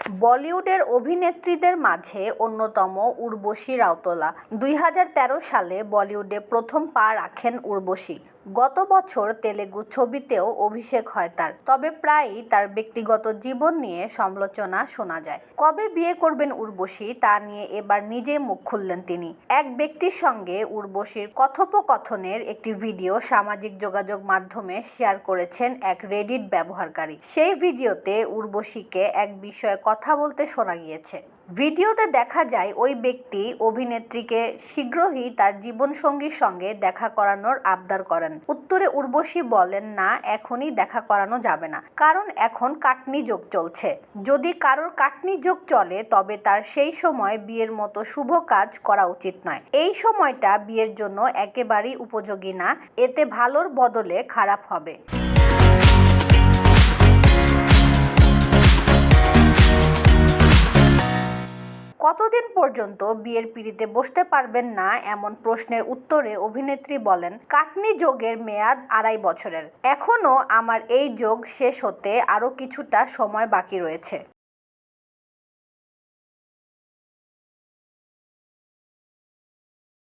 বলিউডের অভিনেত্রীদের মাঝে অন্যতম উর্বশী রাউতোলা ২০১৩ সালে বলিউডে প্রথম পা রাখেন উর্বশী। গত বছর তেলেগু ছবিতেও অভিষেক হয় তার, তবে প্রায়ই তার ব্যক্তিগত জীবন নিয়ে সমালোচনা শোনা যায়। কবে বিয়ে করবেন উর্বশী তা নিয়ে এবার নিজেই মুখ খুললেন তিনি। এক ব্যক্তির সঙ্গে উর্বশীর কথোপকথনের একটি ভিডিও সামাজিক যোগাযোগ মাধ্যমে শেয়ার করেছেন এক রেডিট ব্যবহারকারী। সেই ভিডিওতে উর্বশীকে এক বিষয়ে কথা বলতে শোনা গিয়েছে। ভিডিওতে দেখা যায় ওই ব্যক্তি অভিনেত্রীকে শীঘ্রই তার জীবনসঙ্গীর সঙ্গে দেখা করানোর আবদার করেন। উত্তরে উর্বশী বলেন, না, এখনই দেখা করানো যাবে না, কারণ এখন কাটনি যোগ চলছে। যদি কারোর কাটনি যোগ চলে তবে তার সেই সময় বিয়ের মতো শুভ কাজ করা উচিত নয়। এই সময়টা বিয়ের জন্য একেবারেই উপযোগী না, এতে ভালোর বদলে খারাপ হবে। কতদিন পর্যন্ত বিয়ের পিঁড়িতে বসতে পারবেন না এমন প্রশ্নের উত্তরে অভিনেত্রী বলেন, কাটনি যোগের মেয়াদ ২.৫ বছরের। এখনও আমার এই যোগ শেষ হতে আরও কিছুটা সময় বাকি রয়েছে।